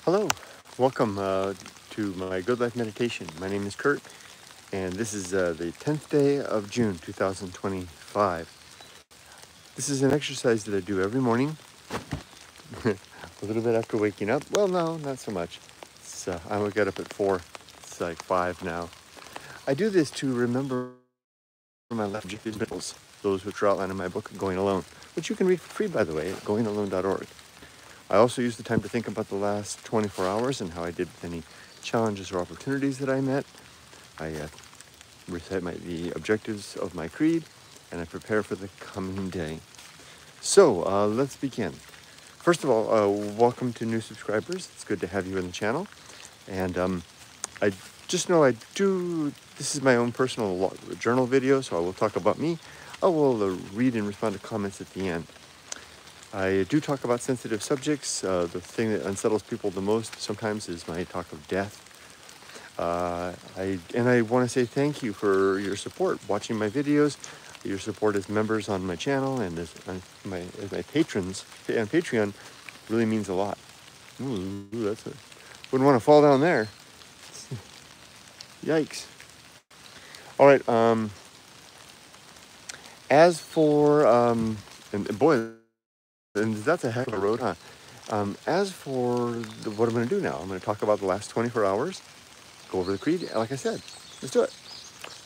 Hello, welcome to my Good Life Meditation. My name is Kurt, and this is the 10th day of June 2025. This is an exercise that I do every morning, a little bit after waking up. Well, no, not so much. I would get up at 4. It's like 5 now. I do this to remember my life objectives, those which are outlined in my book, Going Alone, which you can read for free, by the way, at goingalone.org. I also use the time to think about the last 24 hours and how I did with any challenges or opportunities that I met. I recite the objectives of my creed, and I prepare for the coming day. So let's begin. First of all, welcome to new subscribers. It's good to have you in the channel. And I just know this is my own personal journal video, so I will talk about me. I will read and respond to comments at the end. I do talk about sensitive subjects. The thing that unsettles people the most sometimes is my talk of death. I want to say thank you for your support, watching my videos, your support as members on my channel, and as my patrons on Patreon really means a lot. Ooh, wouldn't want to fall down there. Yikes. All right. As for and boy. And that's a heck of a road, huh? As for what I'm going to do now, I'm going to talk about the last 24 hours, go over the creed, like I said. Let's do it.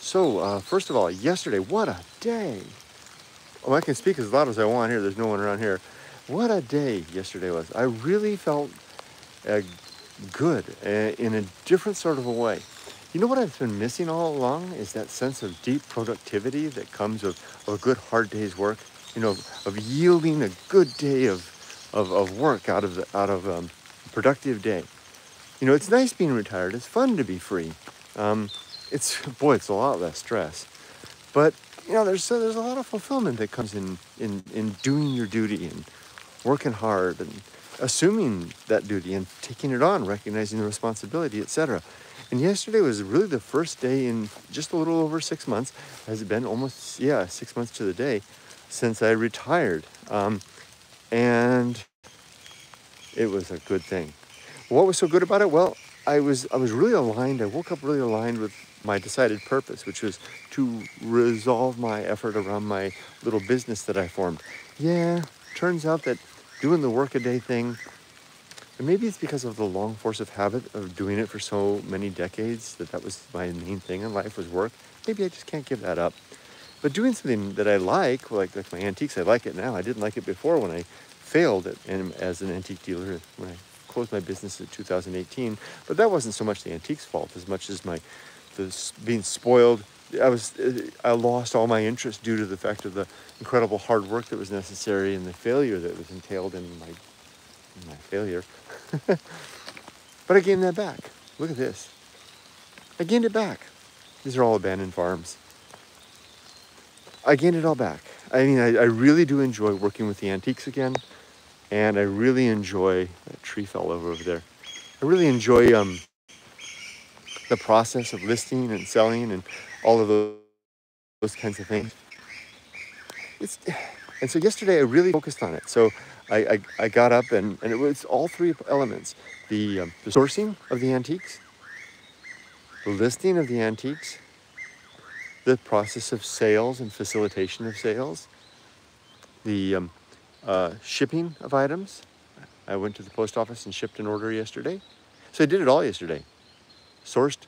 So, first of all, yesterday, what a day. Oh, I can speak as loud as I want here. There's no one around here. What a day yesterday was. I really felt good in a different sort of a way. You know what I've been missing all along is that sense of deep productivity that comes of a good hard day's work. You know, of yielding a good day of work out of a productive day. You know, it's nice being retired. It's fun to be free. It's a lot less stress. But you know, there's a lot of fulfillment that comes in doing your duty and working hard and assuming that duty and taking it on, recognizing the responsibility, etc. And yesterday was really the first day in just a little over 6 months. Has it been almost 6 months to the day since I retired, and it was a good thing. What was so good about it? Well, I was really aligned. I woke up really aligned with my decided purpose, which was to resolve my effort around my little business that I formed. Yeah, turns out that doing the work-a-day thing, and maybe it's because of the long force of habit of doing it for so many decades, that was my main thing in life, was work. Maybe I just can't give that up. But doing something that I like my antiques, I like it now. I didn't like it before when I failed as an antique dealer when I closed my business in 2018. But that wasn't so much the antiques' fault as much as being spoiled. I lost all my interest due to the fact of the incredible hard work that was necessary and the failure that was entailed in my failure. But I gained that back. Look at this. I gained it back. These are all abandoned farms. I gained it all back. I mean, I really do enjoy working with the antiques again, and I really enjoy, that tree fell over there. I really enjoy the process of listing and selling and all of those kinds of things. And so yesterday I really focused on it. So I got up and it was all three elements: the sourcing of the antiques, the listing of the antiques, the process of sales and facilitation of sales, the shipping of items. I went to the post office and shipped an order yesterday. So I did it all yesterday. Sourced.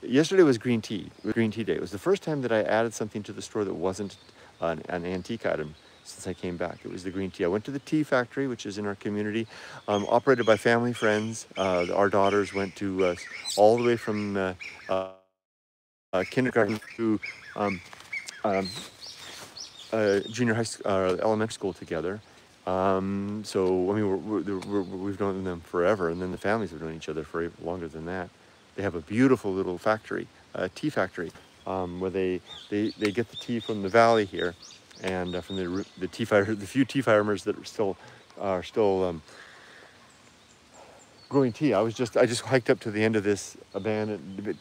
Yesterday was green tea. It was green tea day. It was the first time that I added something to the store that wasn't an antique item since I came back. It was the green tea. I went to the tea factory, which is in our community, operated by family friends. Our daughters went to all the way from kindergarten to junior high school, elementary school together. So I mean, we've known them forever, and then the families have known each other for longer than that. They have a beautiful little factory, tea factory, where they get the tea from the valley here, and from the few tea farmers that are still growing tea. I just hiked up to the end of this abandoned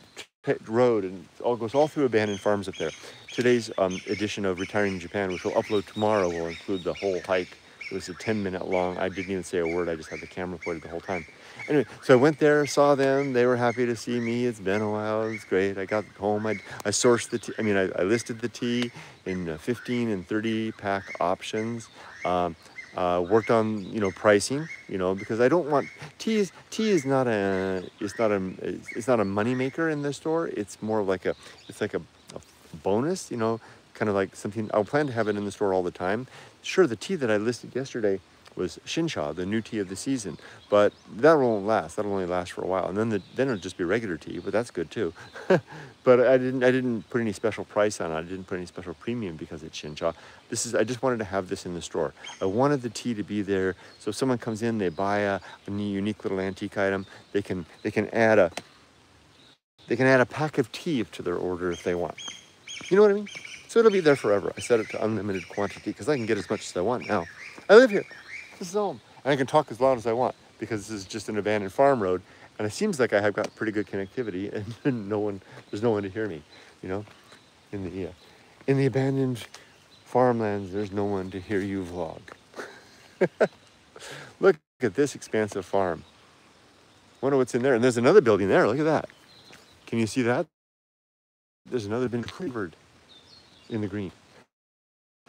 road, and it goes all through abandoned farms up there. Today's edition of Retiring in Japan, which we'll upload tomorrow, will include the whole hike It was a 10-minute long. I didn't even say a word. I just had the camera pointed the whole time. Anyway, so I went there, saw them. They were happy to see me. It's been a while. It's great. I got home. I sourced the tea. I listed the tea in 15 and 30 pack options. Worked on pricing. Because I don't want tea is not a money maker in the store. It's more like a bonus. Kind of like something. I'll plan to have it in the store all the time. Sure, the tea that I listed yesterday was Shinsha, the new tea of the season, but that won't last. That'll only last for a while, and then it'll just be regular tea, but that's good too. But I didn't put any special price on it. I didn't put any special premium because it's Shinsha. I just wanted to have this in the store. I wanted the tea to be there, so if someone comes in, they buy a unique little antique item, they can add a pack of tea to their order if they want. You know what I mean? So it'll be there forever. I set it to unlimited quantity because I can get as much as I want now. I live here. This is home. And I can talk as loud as I want because this is just an abandoned farm road. And it seems like I have got pretty good connectivity and there's no one to hear me, In the abandoned farmlands, there's no one to hear you vlog. Look at this expansive farm. Wonder what's in there. And there's another building there. Look at that. Can you see that? There's another been covered in the green.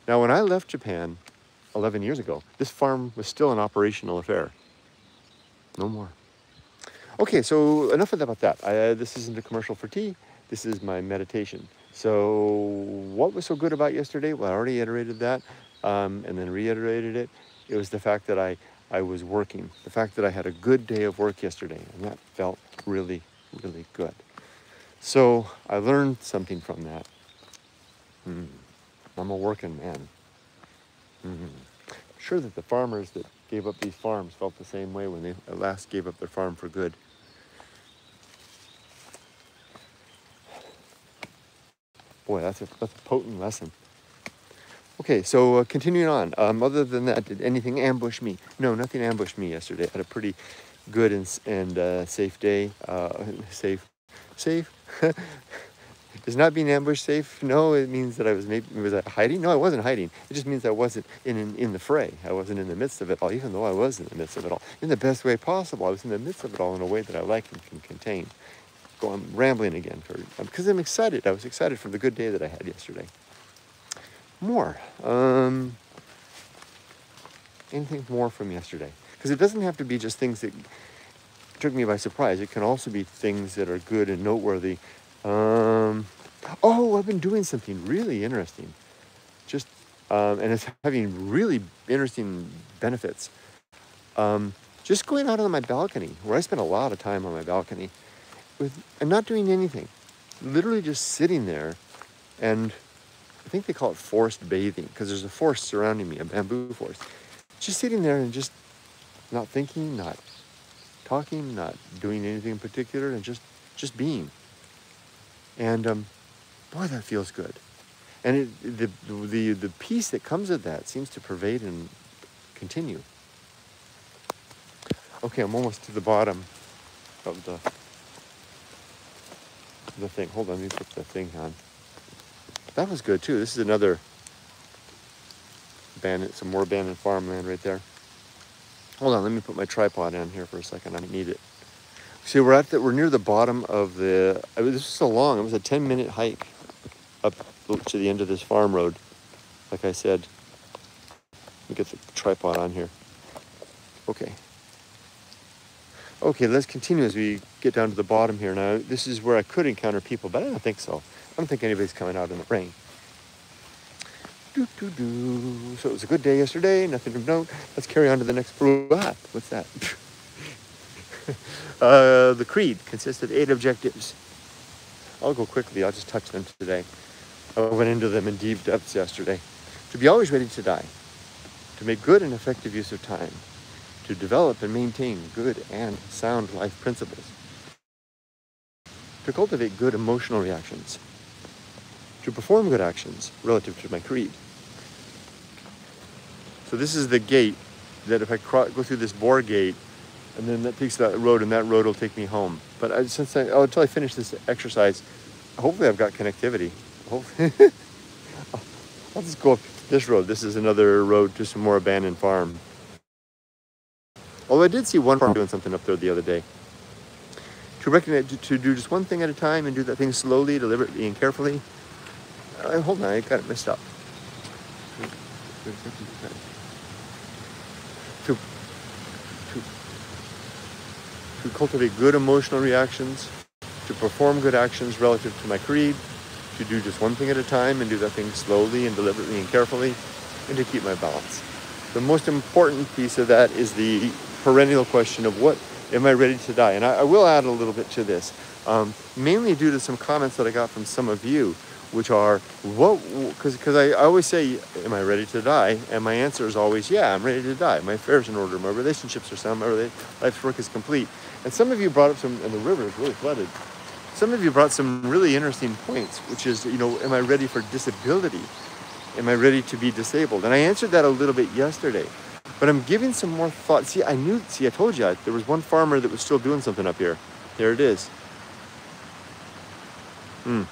Now, when I left Japan 11 years ago, this farm was still an operational affair. No more. Okay, so enough about that. This isn't a commercial for tea. This is my meditation. So what was so good about yesterday? Well, I already iterated that and then reiterated it. It was the fact that I was working, the fact that I had a good day of work yesterday, and that felt really, really good. So I learned something from that. I'm a working man. I'm sure that the farmers that gave up these farms felt the same way when they at last gave up their farm for good. Boy, that's a potent lesson. Okay, so continuing on. Other than that, did anything ambush me? No, nothing ambushed me yesterday. I had a pretty good and safe day. Safe. Is not being ambushed safe? No, it means that was I hiding? No, I wasn't hiding. It just means I wasn't in the fray. I wasn't in the midst of it all, even though I was in the midst of it all. In the best way possible. I was in the midst of it all in a way that I like and can contain. I'm rambling again because I'm excited. I was excited from the good day that I had yesterday. More. Anything more from yesterday? Because it doesn't have to be just things that took me by surprise. It can also be things that are good and noteworthy. I've been doing something really interesting. And it's having really interesting benefits. Just going out on my balcony, where I spend a lot of time on my balcony, and not doing anything. Literally just sitting there, and I think they call it forest bathing, because there's a forest surrounding me, a bamboo forest. Just sitting there and just not thinking, not talking, not doing anything in particular, and just being. And boy, that feels good. And the peace that comes with that seems to pervade and continue. Okay, I'm almost to the bottom of the thing. Hold on, let me put the thing on. That was good too. This is another some more abandoned farmland right there. Hold on, let me put my tripod on here for a second. I need it. See, we're near the bottom of this was so long. It was a 10-minute hike up to the end of this farm road. Like I said, let me get the tripod on here. Okay, let's continue as we get down to the bottom here. Now, this is where I could encounter people, but I don't think so. I don't think anybody's coming out in the rain. So it was a good day yesterday, nothing of note. Let's carry on to the next. What's that? The creed consists of 8 objectives. I'll go quickly. I'll just touch them today. I went into them in deep depths yesterday. To be always ready to die. To make good and effective use of time. To develop and maintain good and sound life principles. To cultivate good emotional reactions. To perform good actions relative to my creed. So this is the gate that if I go through this bore gate, and then that takes that road, and that road will take me home. But until I finish this exercise, hopefully I've got connectivity. Hopefully, I'll just go up. This road, this is another road to some more abandoned farm. Although I did see one farm doing something up there the other day. To recognize, to do just one thing at a time and do that thing slowly, deliberately, and carefully. Hold on, I got it messed up. To cultivate good emotional reactions, to perform good actions relative to my creed, to do just one thing at a time and do that thing slowly and deliberately and carefully, and to keep my balance. The most important piece of that is the perennial question of what, am I ready to die? And I will add a little bit to this, mainly due to some comments that I got from some of you, which are, because I always say, am I ready to die? And my answer is always, yeah, I'm ready to die. My affairs in order, my relationships are sound, my life's work is complete. And some of you brought up some, and the river is really flooded. Some of you brought some really interesting points, which is, am I ready for disability? Am I ready to be disabled? And I answered that a little bit yesterday, but I'm giving some more thought. See, I told you, there was one farmer that was still doing something up here. There it is. And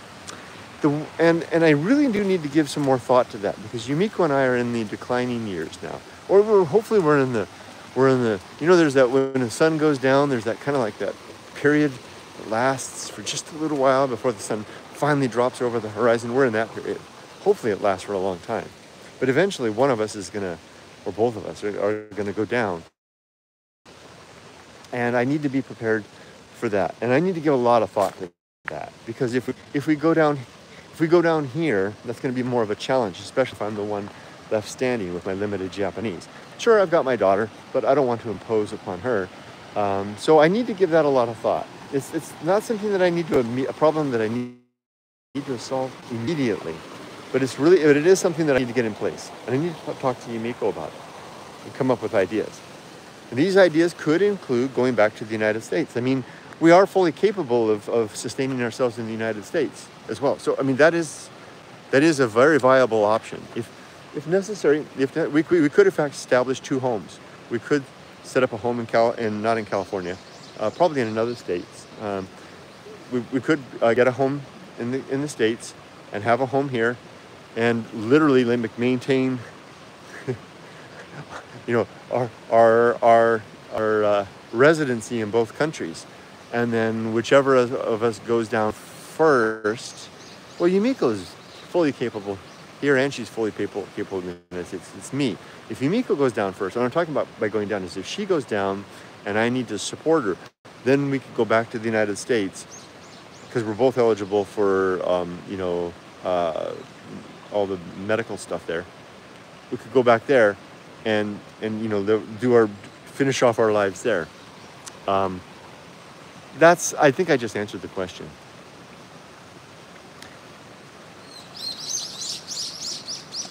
I really do need to give some more thought to that, because Yumiko and I are in the declining years now, or hopefully we're in the, there's that, when the sun goes down, there's that kind of like that period that lasts for just a little while before the sun finally drops over the horizon. We're in that period. Hopefully it lasts for a long time, but eventually one of us is gonna, or both of us are gonna go down, and I need to be prepared for that. And I need to give a lot of thought to that, because if we go down here, that's going to be more of a challenge, especially if I'm the one left standing with my limited Japanese. Sure, I've got my daughter, but I don't want to impose upon her. So I need to give that a lot of thought. It's not something that I need to, a problem that I need to solve immediately, but it is something that I need to get in place. And I need to talk to Yumiko about it and come up with ideas. And these ideas could include going back to the United States. I mean, we are fully capable of sustaining ourselves in the United States as well. So, I mean, that is a very viable option. If necessary, we could in fact establish two homes. We could set up a home not in California, probably in another state. We could get a home in the States and have a home here, and literally maintain, our residency in both countries. And then whichever of us goes down first, well, Yumiko is fully capable here, and she's fully capable in the United States. It's me. If Yumiko goes down first, what I'm talking about by going down is if she goes down and I need to support her, then we could go back to the United States, because we're both eligible for, all the medical stuff there. We could go back there and finish off our lives there. I think I just answered the question.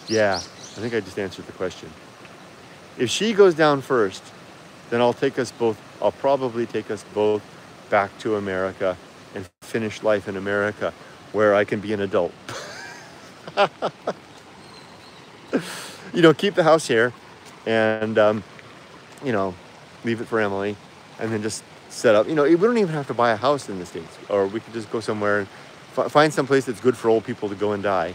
Yeah, I think I just answered the question. If she goes down first, then I'll probably take us both back to America and finish life in America, where I can be an adult. Keep the house here and, leave it for Emily, and then just set up. We don't even have to buy a house in the States, or we could just go somewhere and find some place that's good for old people to go and die,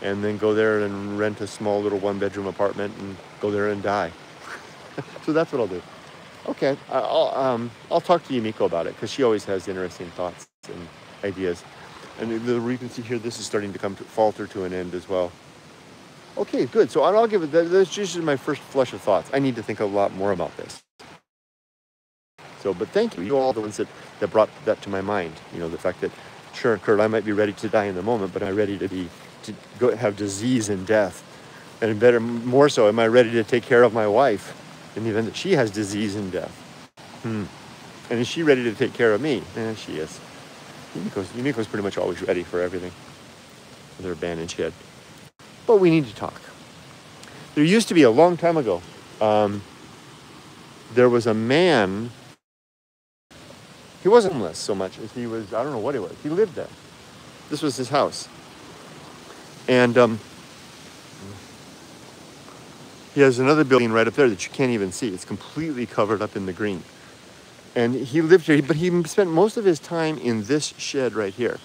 and then go there and rent a small little one-bedroom apartment and go there and die. So that's what I'll do. Okay, I'll talk to Yumiko about it, because she always has interesting thoughts and ideas. And you can see here, this is starting to falter to an end as well. Okay, good. So I'll give it, that's usually my first flush of thoughts. I need to think a lot more about this. But thank you. You all the ones that brought that to my mind. The fact that, sure, Kurt, I might be ready to die in the moment, but I'm ready to go have disease and death. And more so, am I ready to take care of my wife in the event that she has disease and death? And is she ready to take care of me? She is. Yumiko's pretty much always ready for everything with her bandaged head. But we need to talk. There used to be, a long time ago, there was a man. He wasn't homeless so much as he was, I don't know what he was. He lived there. This was his house. And he has another building right up there that you can't even see. It's completely covered up in the green. And he lived here, but he spent most of his time in this shed right here.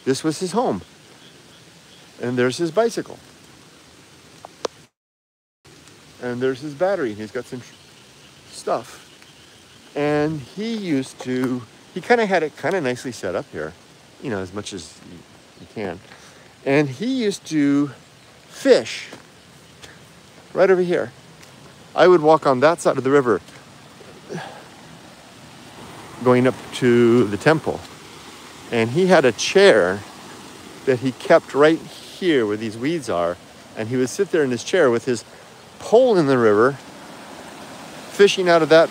This was his home. And there's his bicycle. And there's his battery. He's got some stuff. And he kind of had it kind of nicely set up here, as much as you can. And he used to fish right over here. I would walk on that side of the river going up to the temple. And he had a chair that he kept right here where these weeds are. And he would sit there in his chair with his pole in the river, fishing out of that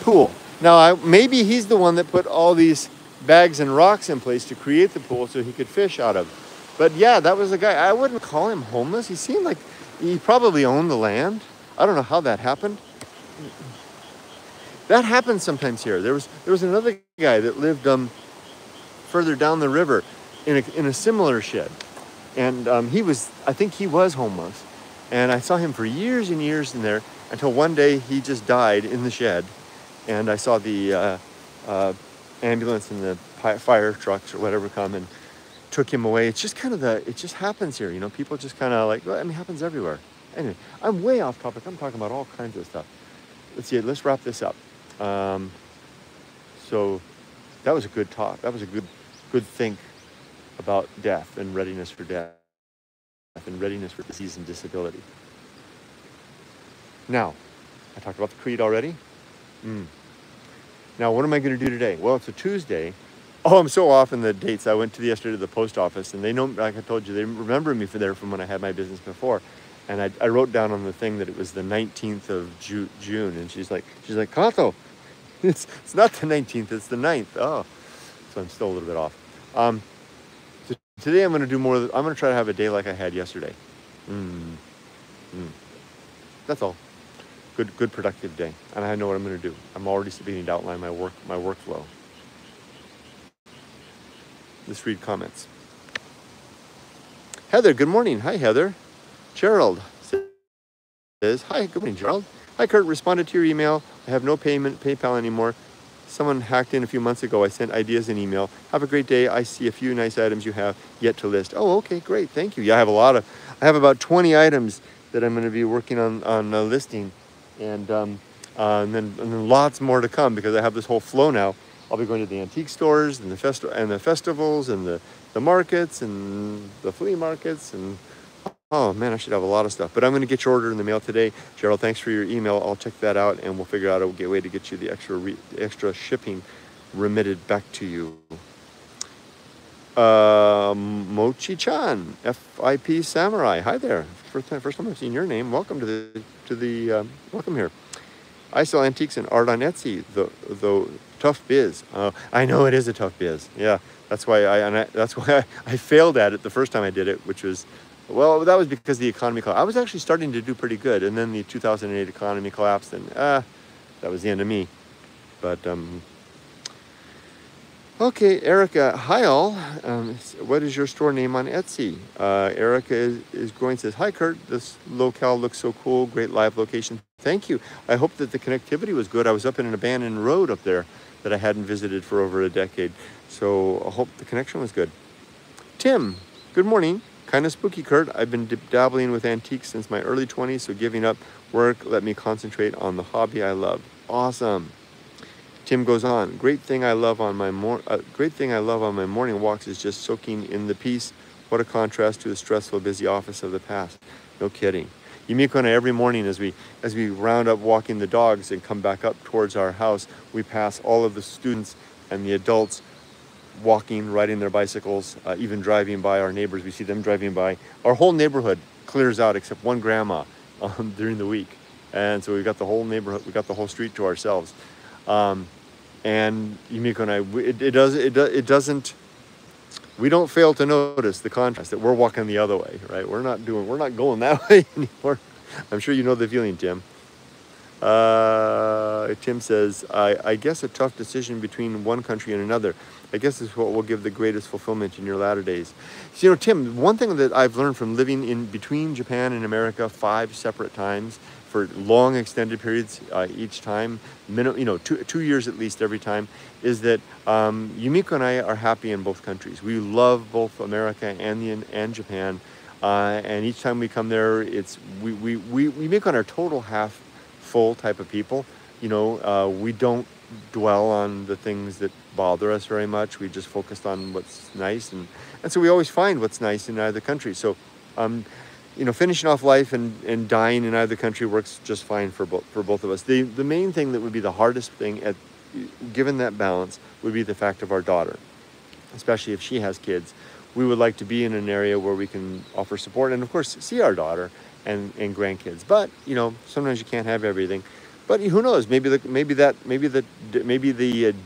pool. Now, maybe he's the one that put all these bags and rocks in place to create the pool so he could fish out of. But yeah, that was the guy. I wouldn't call him homeless. He seemed like he probably owned the land. I don't know how that happened. That happens sometimes here. There was another guy that lived further down the river in a similar shed. And I think he was homeless. And I saw him for years and years in there until one day he just died in the shed. And I saw the ambulance and the fire trucks or whatever come and took him away. It's just it just happens here. People just kind of like, it happens everywhere. Anyway, I'm way off topic. I'm talking about all kinds of stuff. Let's wrap this up. So that was a good talk. That was a good think about death and readiness for death and readiness for disease and disability. Now, I talked about the creed already. Now, what am I going to do today? Well, it's a Tuesday. Oh, I'm so off in the dates. I went yesterday to the post office, and they know, like I told you, they remember me from when I had my business before. And I wrote down on the thing that it was the 19th of June. And she's like, Kato, it's not the 19th, it's the 9th. Oh, so I'm still a little bit off. So today I'm going to do more. I'm going to try to have a day like I had yesterday. That's all. Good productive day. And I know what I'm going to do. I'm already beginning to outline my workflow. Let's read comments. Heather, good morning. Hi, Heather. Gerald says, hi, good morning, Gerald. Hi, Kurt, responded to your email. I have no PayPal anymore. Someone hacked in a few months ago. I sent ideas in email. Have a great day. I see a few nice items you have yet to list. Oh, okay, great. Thank you. Yeah, I have about 20 items that I'm going to be working on listing. And then lots more to come because I have this whole flow now. I'll be going to the antique stores and the festivals and the markets and the flea markets and oh man, I should have a lot of stuff. But I'm going to get your order in the mail today. Gerald, thanks for your email. I'll check that out and we'll figure out a way to get you the extra shipping remitted back to you. Mochi-chan, FIP Samurai. Hi there. First time I've seen your name. Welcome to the welcome here. I sell antiques and art on Etsy, though tough biz. I know it is a tough biz. Yeah, that's why I failed at it the first time I did it, which was, well, that was because the economy collapsed. I was actually starting to do pretty good, and then the 2008 economy collapsed, and that was the end of me. But okay, Erica, hi all. What is your store name on Etsy? Erica is going, says, hi Kurt, this locale looks so cool, great live location. Thank you. I hope that the connectivity was good. I was up in an abandoned road up there that I hadn't visited for over a decade. So I hope the connection was good. Tim, good morning. Kind of spooky, Kurt. I've been dabbling with antiques since my early 20s, so giving up work let me concentrate on the hobby I love. Awesome. Tim goes on. Great thing I love on my morning walks is just soaking in the peace. What a contrast to the stressful, busy office of the past. No kidding. Yumiko and I, every morning as we round up walking the dogs and come back up towards our house, we pass all of the students and the adults walking, riding their bicycles, even driving by our neighbors. We see them driving by. Our whole neighborhood clears out except one grandma during the week. And so we've got the whole neighborhood, we've got the whole street to ourselves. And Yumiko and I, it doesn't, we don't fail to notice the contrast that we're walking the other way, right? We're not going that way anymore. I'm sure you know the feeling, Tim. Tim says, I guess a tough decision between one country and another. I guess is what will give the greatest fulfillment in your latter days. So, Tim, one thing that I've learned from living in between Japan and America 5 separate times for long extended periods each time, 2 years at least every time, is that Yumiko and I are happy in both countries. We love both America and Japan. And each time we come there, we make on our total half full type of people. We don't dwell on the things that bother us very much. We just focused on what's nice, and so we always find what's nice in either country. So finishing off life and dying in either country works just fine for both of us. The main thing that would be the hardest thing, given that balance, would be the fact of our daughter, especially if she has kids. We would like to be in an area where we can offer support and, of course, see our daughter and grandkids. But sometimes you can't have everything. But who knows? Maybe the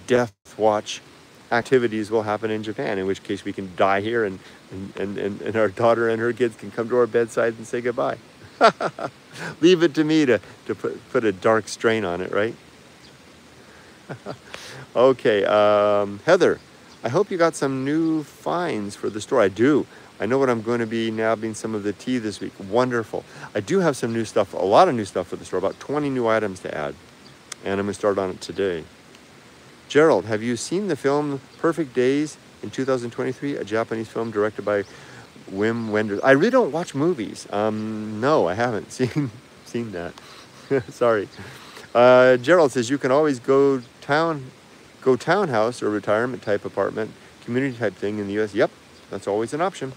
death watch activities will happen in Japan, in which case we can die here, and our daughter and her kids can come to our bedside and say goodbye. Leave it to me to put a dark strain on it, right? Okay, Heather, I hope you got some new finds for the store. I do. I know what I'm going to be nabbing some of the tea this week. Wonderful. I do have some new stuff, a lot of new stuff for the store, about 20 new items to add. And I'm going to start on it today. Gerald, have you seen the film Perfect Days in 2023, a Japanese film directed by Wim Wenders? I really don't watch movies. No, I haven't seen that. Sorry. Gerald says you can always go townhouse or retirement type apartment, community type thing in the US. Yep, that's always an option.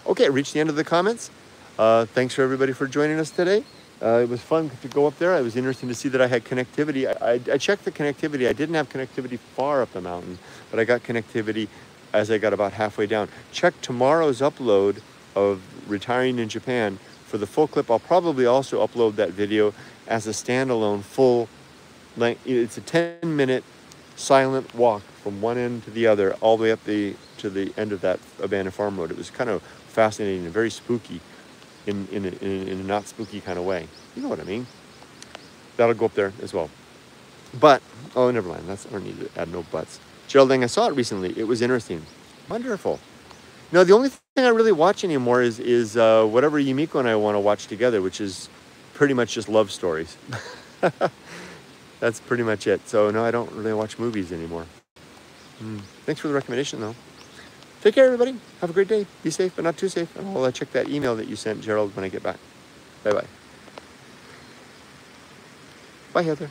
Okay, reached the end of the comments. Thanks for everybody for joining us today. It was fun to go up there. It was interesting to see that I had connectivity. I checked the connectivity. I didn't have connectivity far up the mountain, but I got connectivity as I got about halfway down. Check tomorrow's upload of Retiring in Japan for the full clip. I'll probably also upload that video as a standalone full length. It's a 10-minute silent walk from one end to the other, all the way up to the end of that abandoned farm road. It was kind of fascinating and very spooky in a not spooky kind of way. You know what I mean? That'll go up there as well. But, oh, never mind. I don't need to add no buts. Geraldine, I saw it recently. It was interesting. Wonderful. Now, the only thing I really watch anymore is whatever Yumiko and I want to watch together, which is pretty much just love stories. That's pretty much it. So, no, I don't really watch movies anymore. Thanks for the recommendation, though. Take care, everybody. Have a great day. Be safe, but not too safe. And I'll check that email that you sent, Gerald, when I get back. Bye-bye. Bye, Heather.